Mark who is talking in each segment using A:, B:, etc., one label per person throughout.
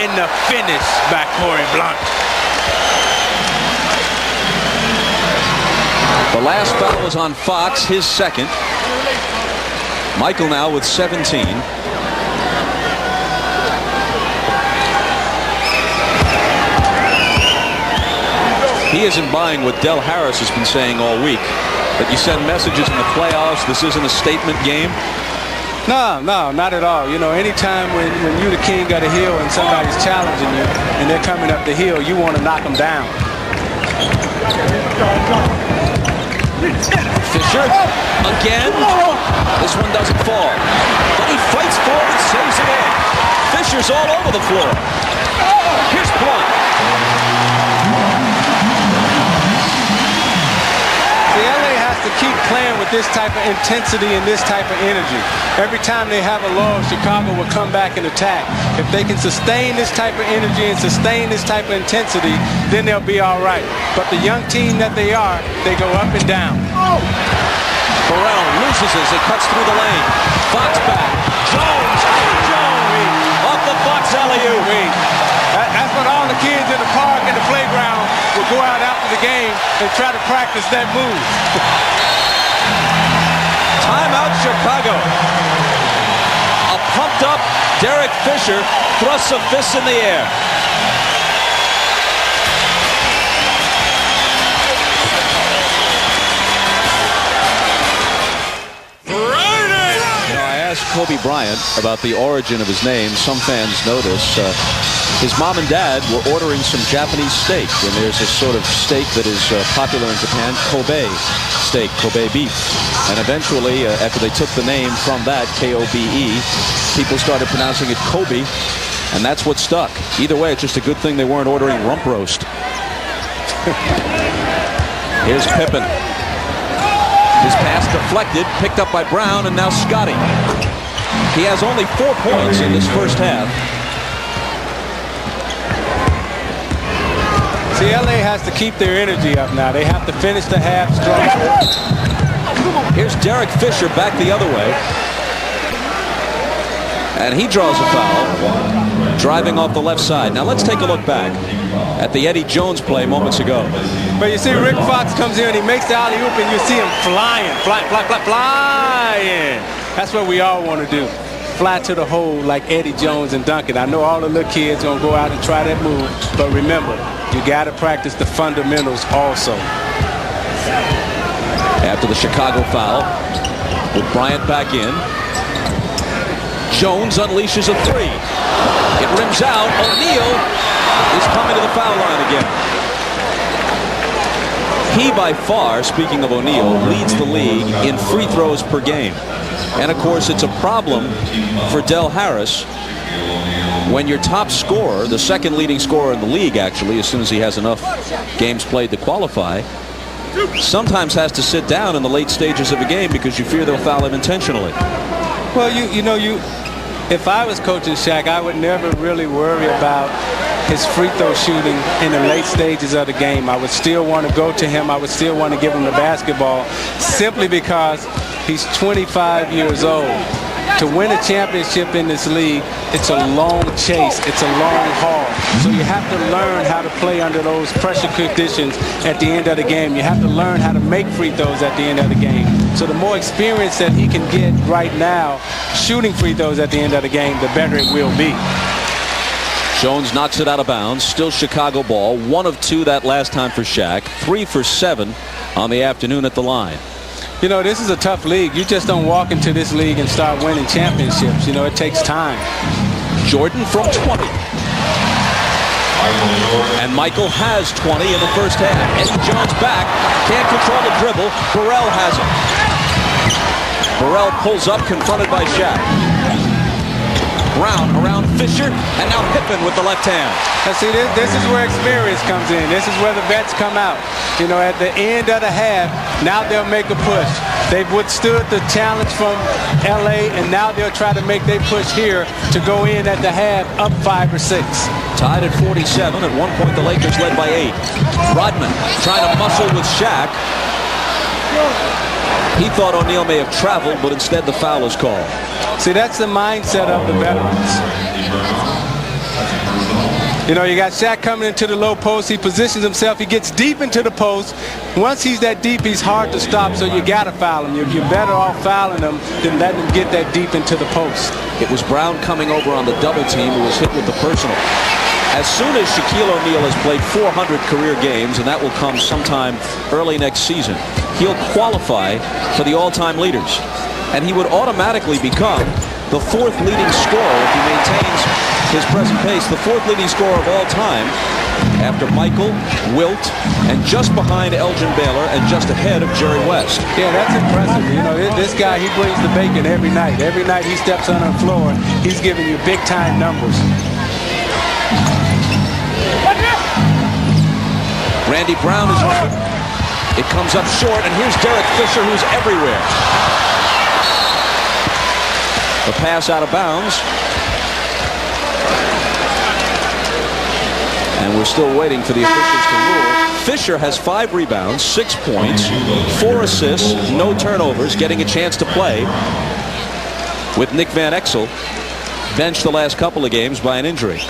A: getting the finish by Corey Blount.
B: The last foul was on Fox, his second. Michael now with 17. He isn't buying what Del Harris has been saying all week, that you send messages in the playoffs, this isn't a statement game.
A: No, not at all. You know, anytime when you the king of the hill and somebody's challenging you and they're coming up the hill, you want to knock them down.
B: Fisher again. This one doesn't fall. But he fights for it and saves it in. Fisher's all over the floor. Here's Blount.
A: The LA has to keep playing with this type of intensity and this type of energy. Every time they have a lull, Chicago will come back and attack. If they can sustain this type of energy and sustain this type of intensity, then they'll be all right. But the young team that they are, they go up and down.
B: Burrell loses as it cuts through the lane. Fox back. Jones. Off the Fox alley-oop.
A: That's what all the kids in the park and the playground will go out after the game and try to practice that move.
B: Timeout Chicago. A pumped up Derek Fisher thrusts a fist in the air. I asked Kobe Bryant about the origin of his name. Some fans notice his mom and dad were ordering some Japanese steak, and there's a sort of steak that is popular in Japan, Kobe steak, Kobe beef. And eventually, after they took the name from that, K-O-B-E, people started pronouncing it Kobe, and that's what stuck. Either way, it's just a good thing they weren't ordering rump roast. Here's Pippen. His pass deflected, picked up by Brown, and now Scotty. He has only 4 points in this first half.
A: See, LA has to keep their energy up now. They have to finish the half strong.
B: Here's Derek Fisher back the other way. And he draws a foul, driving off the left side. Now let's take a look back at the Eddie Jones play moments ago.
A: But you see Rick Fox comes in, he makes the alley-oop, and you see him flying. That's what we all want to do. Fly to the hole like Eddie Jones and Duncan. I know all the little kids going to go out and try that move, but remember, you got to practice the fundamentals also.
B: After the Chicago foul, with Bryant back in, Jones unleashes a three. It rims out. O'Neal is coming to the foul line again. He, by far, speaking of O'Neal, leads the league in free throws per game. And, of course, it's a problem for Del Harris when your top scorer, the second leading scorer in the league, actually, as soon as he has enough games played to qualify, sometimes has to sit down in the late stages of a game because you fear they'll foul him intentionally.
A: Well, if I was coaching Shaq, I would never really worry about his free throw shooting in the late stages of the game. I would still want to go to him. I would still want to give him the basketball simply because he's 25 years old. To win a championship in this league, it's a long chase. It's a long haul. So you have to learn how to play under those pressure conditions at the end of the game. You have to learn how to make free throws at the end of the game. So the more experience that he can get right now shooting free throws at the end of the game, the better it will be.
B: Jones knocks it out of bounds. Still Chicago ball. 1 of 2 that last time for Shaq. 3 for 7 on the afternoon at the line.
A: You know, this is a tough league. You just don't walk into this league and start winning championships. You know, it takes time.
B: Jordan from 20. And Michael has 20 in the first half. Eddie Jones back. Can't control the dribble. Burrell has it. Burrell pulls up, confronted by Shaq. Brown around Fisher, and now Pippen with the left hand.
A: Now see, this is where experience comes in. This is where the vets come out. You know, at the end of the half, now they'll make a push. They've withstood the challenge from LA, and now they'll try to make their push here to go in at the half up 5 or 6.
B: Tied at 47. At one point, the Lakers led by 8. Rodman trying to muscle with Shaq. He thought O'Neal may have traveled, but instead the foul is called.
A: See, that's the mindset of the veterans. You know, you got Shaq coming into the low post. He positions himself. He gets deep into the post. Once he's that deep, he's hard to stop, so you got to foul him. You're better off fouling him than letting him get that deep into the post.
B: It was Brown coming over on the double team who was hit with the personal. As soon as Shaquille O'Neal has played 400 career games, and that will come sometime early next season, he'll qualify for the all-time leaders. And he would automatically become the fourth leading scorer if he maintains his present pace, the fourth leading scorer of all time, after Michael, Wilt, and just behind Elgin Baylor and just ahead of Jerry West.
A: Yeah, that's impressive. You know, this guy, he brings the bacon every night. Every night he steps on the floor, he's giving you big-time numbers.
B: Randy Brown is on. It comes up short, and here's Derek Fisher, who's everywhere. The pass out of bounds. And we're still waiting for the officials to rule. Fisher has 5 rebounds, 6 points, 4 assists, no turnovers, getting a chance to play with Nick Van Exel benched the last couple of games by an injury.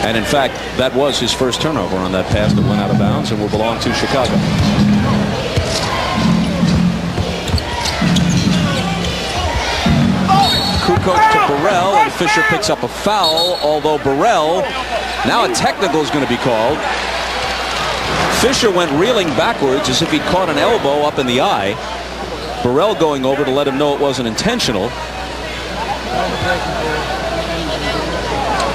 B: And in fact, that was his first turnover on that pass that went out of bounds and will belong to Chicago. Kukoc to Burrell, and Fisher picks up a foul, although Burrell, now a technical is going to be called. Fisher went reeling backwards as if he'd caught an elbow up in the eye. Burrell going over to let him know it wasn't intentional.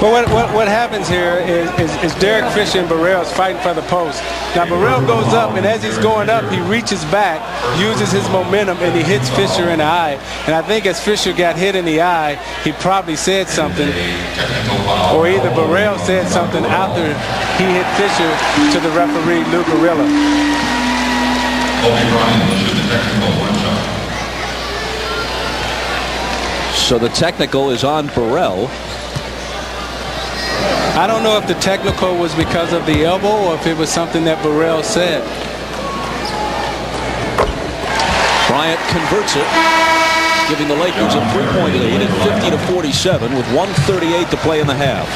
A: But what happens here is Derek Fisher and Burrell's fighting for the post. Now Burrell goes up, and as he's going up, he reaches back, uses his momentum, and he hits Fisher in the eye. And I think as Fisher got hit in the eye, he probably said something, or either Burrell said something after he hit Fisher to the referee, Lou Gorilla.
B: So the technical is on Burrell.
A: I don't know if the technical was because of the elbow or if it was something that Burrell said.
B: Bryant converts it, giving the Lakers a 3-point lead at 50-47 with 1:38 to play in the half.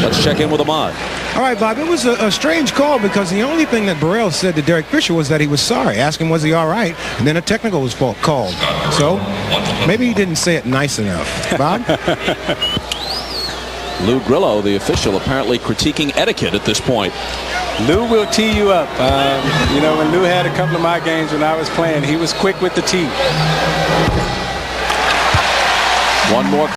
B: Let's check in with Ahmad.
C: All right, Bob, it was a strange call because the only thing that Burrell said to Derek Fisher was that he was sorry. Asked him, was he all right? And then a technical was called. So maybe he didn't say it nice enough. Bob?
B: Lou Grillo, the official, apparently critiquing etiquette at this point.
A: Lou will tee you up. You know, when Lou had a couple of my games when I was playing, he was quick with the tee.
B: One more.